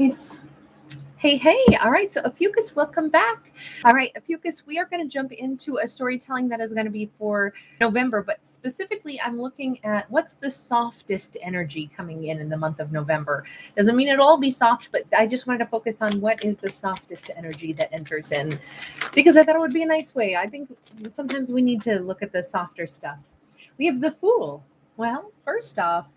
It's hey. All right, so Ophiuchus, welcome back. All right, Ophiuchus, we are going to jump into a storytelling that is going to be for November, but specifically, I'm looking at what's the softest energy coming in the month of November. Doesn't mean it'll all be soft, but I just wanted to focus on what is the softest energy that enters in because I thought it would be a nice way. I think sometimes we need to look at the softer stuff. We have the Fool. Well, first off,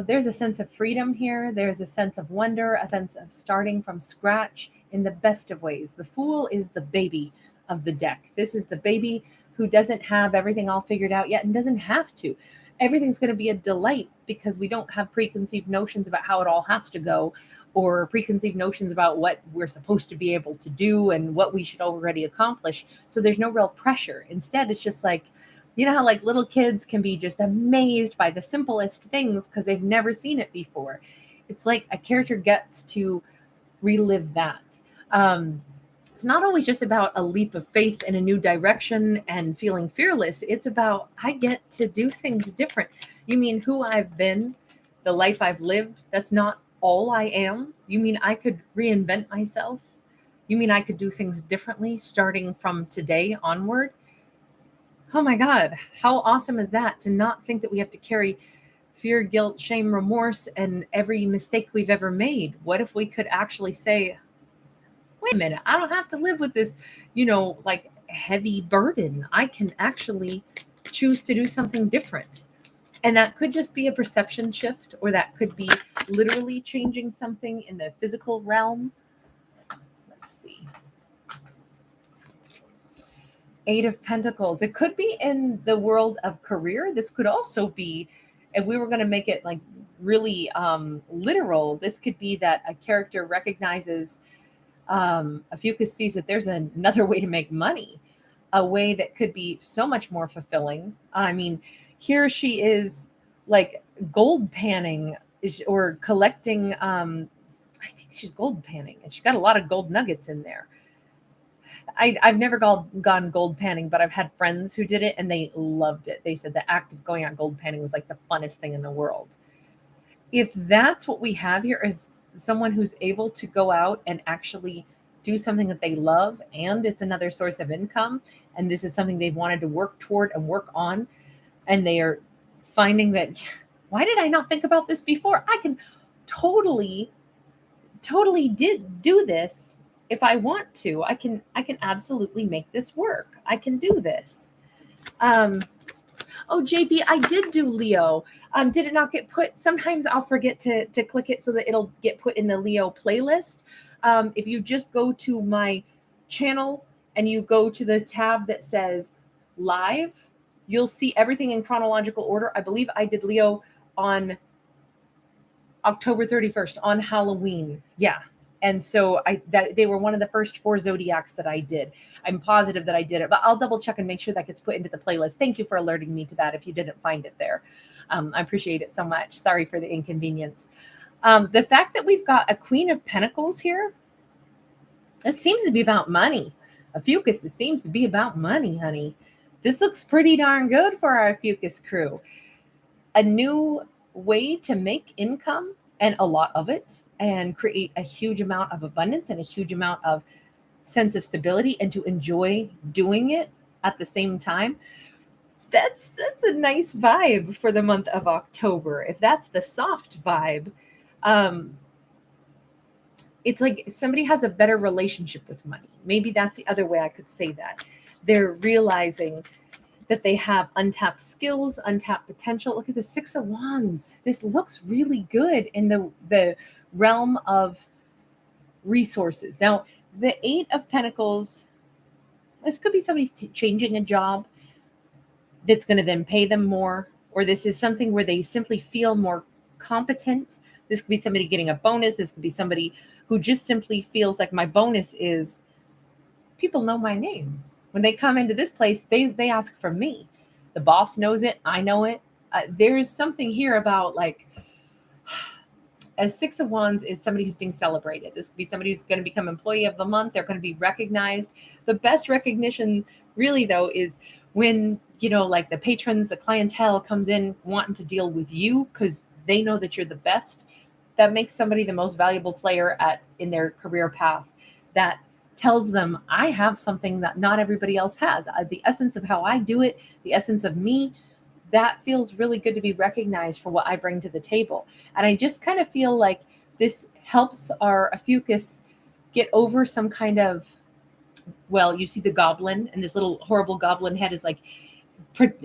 there's a sense of freedom here. There's a sense of wonder, a sense of starting from scratch in the best of ways. The Fool is the baby of the deck. This is the baby who doesn't have everything all figured out yet and doesn't have to. Everything's going to be a delight because we don't have preconceived notions about how it all has to go or preconceived notions about what we're supposed to be able to do and what we should already accomplish. So there's no real pressure. Instead, it's just like, you know how like little kids can be just amazed by the simplest things because they've never seen it before. It's like a character gets to relive that. Um, it's not always just about a leap of faith in a new direction and feeling fearless. It's about I get to do things different. You mean who I've been, the life I've lived? That's not all I am. You mean I could reinvent myself? You mean I could do things differently starting from today onward? Oh my God, how awesome is that to not think that we have to carry fear, guilt, shame, remorse, and every mistake we've ever made? What if we could actually say, wait a minute, I don't have to live with this, like heavy burden. I can actually choose to do something different. And that could just be a perception shift, or that could be literally changing something in the physical realm. Let's see. Eight of Pentacles. It could be in the world of career. This could also be, if we were going to make it like really literal, this could be that a character recognizes, Ophiuchus sees that there's another way to make money, a way that could be so much more fulfilling. I mean, here she is like gold panning or collecting. I think she's gold panning and she's got a lot of gold nuggets in there. I've never gone gold panning, but I've had friends who did it and they loved it. They said the act of going out gold panning was like the funnest thing in the world. If that's what we have here is someone who's able to go out and actually do something that they love and it's another source of income, and this is something they've wanted to work toward and work on, and they are finding that, why did I not think about this before? I can totally did do this. If I want to, I can absolutely make this work. I can do this. um oh, JB, I did do Leo. Did it not get put? Sometimes I'll forget to click it so that it'll get put in the Leo playlist. If you just go to my channel and you go to the tab that says live, you'll see everything in chronological order. I believe I did Leo on October 31st on Halloween. Yeah. And so they were one of the first four zodiacs that I did. I'm positive that I did it, but I'll double check and make sure that gets put into the playlist. Thank you for alerting me to that if you didn't find it there. I appreciate it so much. Sorry for the inconvenience. The fact that we've got a Queen of Pentacles here, it seems to be about money. Ophiuchus, it seems to be about money, honey. This looks pretty darn good for our Ophiuchus crew. A new way to make income, and a lot of it, and create a huge amount of abundance and a huge amount of sense of stability, and to enjoy doing it at the same time. That's a nice vibe for the month of October. If that's the soft vibe, um, it's like somebody has a better relationship with money. Maybe that's the other way I could say that. They're realizing that they have untapped skills, untapped potential. Look at the Six of Wands. This looks really good in the realm of resources. Now, the Eight of Pentacles, this could be somebody's changing a job that's going to then pay them more, or this is something where they simply feel more competent. This could be somebody getting a bonus. This could be somebody who just simply feels like my bonus is people know my name. When they come into this place, they ask for me. The boss knows it. I know it. There's something here about like, a Six of Wands is somebody who's being celebrated. This could be somebody who's going to become Employee of the Month. They're going to be recognized. The best recognition, really, though, is when, like the patrons, the clientele comes in wanting to deal with you because they know that you're the best. that makes somebody the most valuable player in their career path, that tells them I have something that not everybody else has. The essence of how I do it, the essence of me, that feels really good to be recognized for what I bring to the table. And I just kind of feel like this helps our Ophiuchus get over some kind of, well, you see the goblin, and this little horrible goblin head is like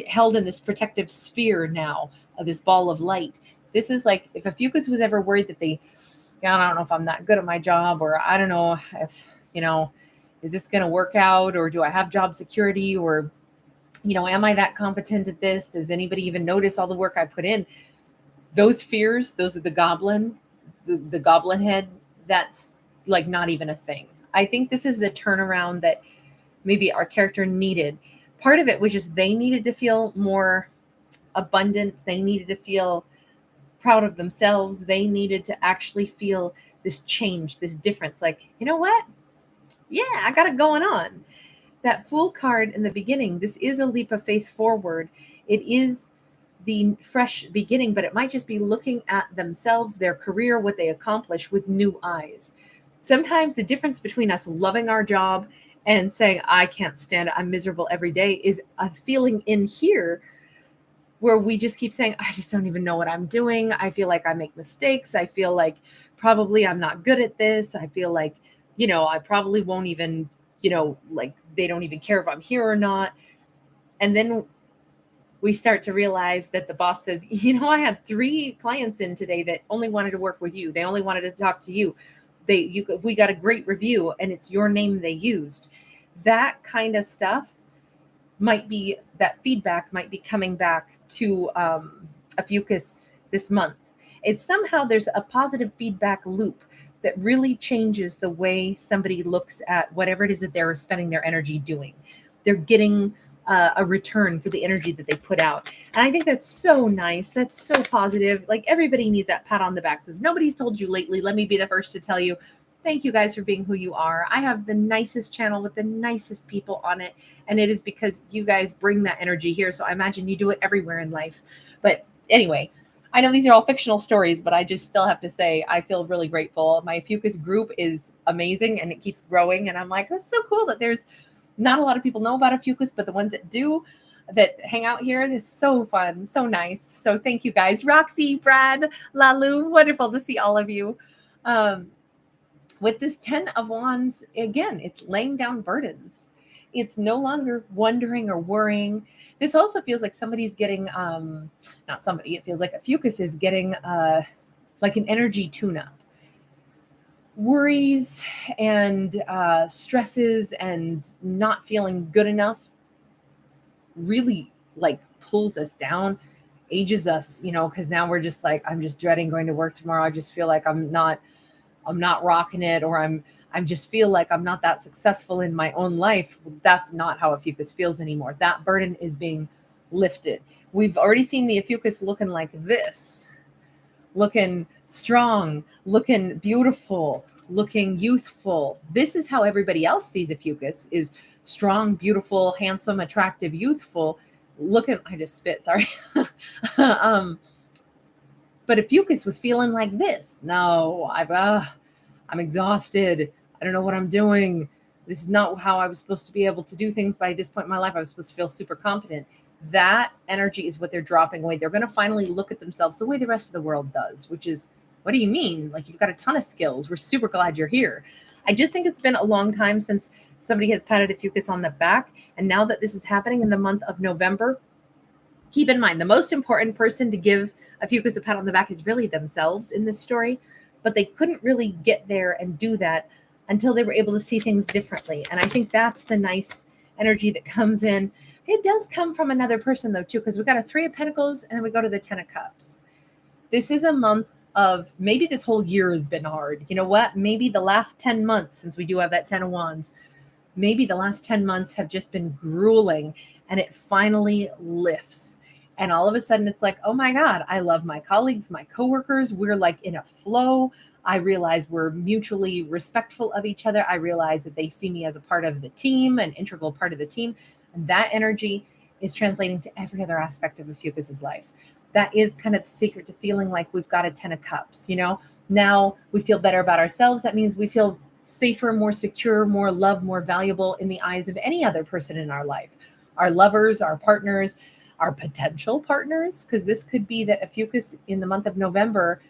held in this protective sphere now of this ball of light. This is like if Ophiuchus was ever worried that I don't know if I'm that good at my job, or I don't know if, is this going to work out, or do I have job security, or, am I that competent at this? Does anybody even notice all the work I put in? Those fears, those are the goblin head. That's like not even a thing. I think this is the turnaround that maybe our character needed. Part of it was just they needed to feel more abundant. They needed to feel proud of themselves. They needed to actually feel this change, this difference. Like, you know what? Yeah, I got it going on. That Fool card in the beginning, this is a leap of faith forward. It is the fresh beginning, but it might just be looking at themselves, their career, what they accomplish with new eyes. Sometimes the difference between us loving our job and saying, I can't stand it, I'm miserable every day, is a feeling in here where we just keep saying, I just don't even know what I'm doing. I feel like I make mistakes. I feel like probably I'm not good at this. I feel like, I probably won't even, like they don't even care if I'm here or not. And then we start to realize that the boss says, I had 3 clients in today that only wanted to work with you. They only wanted to talk to you. We got a great review and it's your name they used. That kind of stuff that feedback might be coming back to Ophiuchus this month. It's somehow there's a positive feedback loop that really changes the way somebody looks at whatever it is that they're spending their energy doing. They're getting a return for the energy that they put out. And I think that's so nice. That's so positive. Like everybody needs that pat on the back. So if nobody's told you lately, let me be the first to tell you, thank you guys for being who you are. I have the nicest channel with the nicest people on it. And it is because you guys bring that energy here. So I imagine you do it everywhere in life. But anyway, I know these are all fictional stories, but I just still have to say, I feel really grateful. My Ophiuchus group is amazing and it keeps growing. And I'm like, that's so cool that there's not a lot of people know about Ophiuchus, but the ones that do, that hang out here, this is so fun, so nice. So thank you guys. Roxy, Brad, Lalu, wonderful to see all of you. With this 10 of Wands, again, it's laying down burdens. It's no longer wondering or worrying. This also feels like somebody's getting, not somebody, it feels like Ophiuchus is getting like an energy tune-up. Worries and stresses and not feeling good enough really like pulls us down, ages us, because now we're just like, I'm just dreading going to work tomorrow. I just feel like I'm not rocking it, or I'm just feel like I'm not that successful in my own life. That's not how Ophiuchus feels anymore. That burden is being lifted. We've already seen the Ophiuchus looking like this, looking strong, looking beautiful, looking youthful. This is how everybody else sees Ophiuchus, is strong, beautiful, handsome, attractive, youthful, looking, I just spit, sorry. But Ophiuchus was feeling like this. No, I'm exhausted. I don't know what I'm doing. This is not how I was supposed to be able to do things by this point in my life. I was supposed to feel super competent. That energy is what they're dropping away. They're going to finally look at themselves the way the rest of the world does, which is, what do you mean? Like, you've got a ton of skills. We're super glad you're here. I just think it's been a long time since somebody has patted Ophiuchus on the back. And now that this is happening in the month of November, keep in mind, the most important person to give Ophiuchus a pat on the back is really themselves in this story. But they couldn't really get there and do that until they were able to see things differently. And I think that's the nice energy that comes in. It does come from another person, though, too, because we got a 3 of Pentacles and then we go to the 10 of Cups. This is a month of, maybe this whole year has been hard. You know what? Maybe the last 10 months, since we do have that 10 of Wands, maybe the last 10 months have just been grueling, and it finally lifts. And all of a sudden it's like, oh my God, I love my colleagues, my coworkers. We're like in a flow. I realize we're mutually respectful of each other. I realize that they see me as a part of the team, an integral part of the team. And that energy is translating to every other aspect of Ophiuchus's life. that is kind of the secret to feeling like we've got a 10 of cups. Now we feel better about ourselves. That means we feel safer, more secure, more loved, more valuable in the eyes of any other person in our life, our lovers, our partners, our potential partners, because this could be that Ophiuchus in the month of November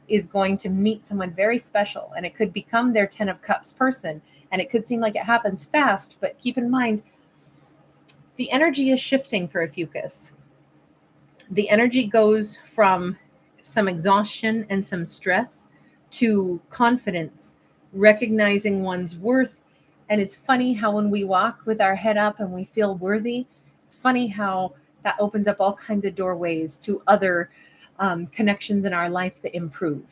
is going to meet someone very special, and it could become their 10 of cups person, and it could seem like it happens fast, but keep in mind the energy is shifting for Ophiuchus. The energy goes from some exhaustion and some stress to confidence, recognizing one's worth. And it's funny how when we walk with our head up and we feel worthy, it's funny how that opens up all kinds of doorways to other connections in our life that improve.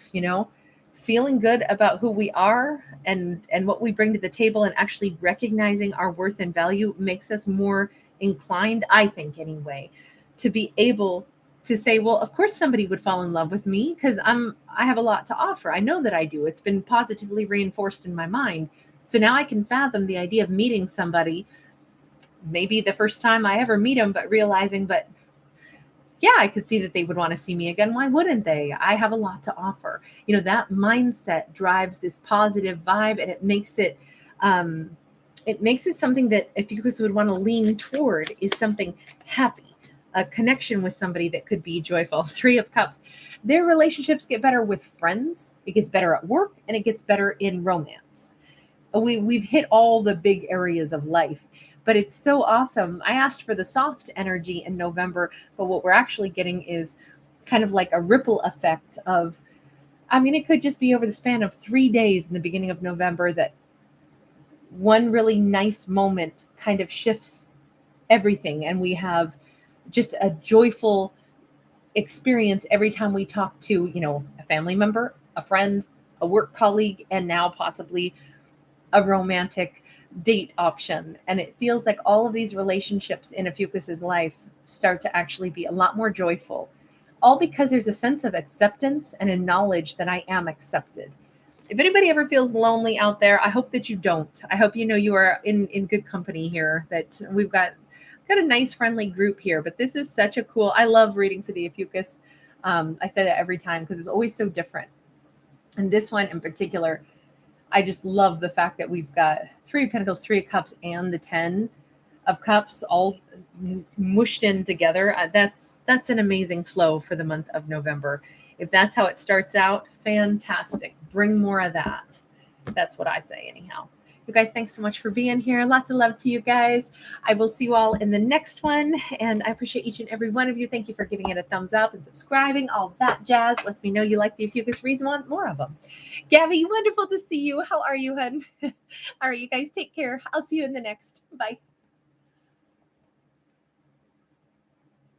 Feeling good about who we are and what we bring to the table, and actually recognizing our worth and value makes us more inclined, I think anyway, to be able to say, well, of course somebody would fall in love with me because I have a lot to offer. I know that I do. It's been positively reinforced in my mind. So now I can fathom the idea of meeting somebody, maybe the first time I ever meet them, but realizing, but yeah, I could see that they would want to see me again. Why wouldn't they? I have a lot to offer. That mindset drives this positive vibe, and it makes it something that if you would want to lean toward is something happy, a connection with somebody that could be joyful. 3 of Cups. Their relationships get better with friends. It gets better at work, and it gets better in romance. We've hit all the big areas of life, but it's so awesome. I asked for the soft energy in November, but what we're actually getting is kind of like a ripple effect of, it could just be over the span of 3 days in the beginning of November that one really nice moment kind of shifts everything. And we have just a joyful experience every time we talk to, a family member, a friend, a work colleague, and now possibly a romantic date option. And it feels like all of these relationships in Ophiuchus's life start to actually be a lot more joyful, all because there's a sense of acceptance and a knowledge that I am accepted. If anybody ever feels lonely out there, I hope that you don't. I hope you are in good company here, that we've got a nice friendly group here. But this is such a cool, I love reading for the Ophiuchus. I say that every time because it's always so different. And this one in particular, I just love the fact that we've got 3 of Pentacles, 3 of Cups, and the 10 of Cups all mushed in together. That's an amazing flow for the month of November. If that's how it starts out, fantastic. Bring more of that. That's what I say anyhow. You guys, thanks so much for being here. Lots of love to you guys. I will see you all in the next one. And I appreciate each and every one of you. Thank you for giving it a thumbs up and subscribing. All that jazz lets me know you like the Ophiuchus reads and want more of them. Gabby, wonderful to see you. How are you, hun? All right, you guys take care. I'll see you in the next. Bye.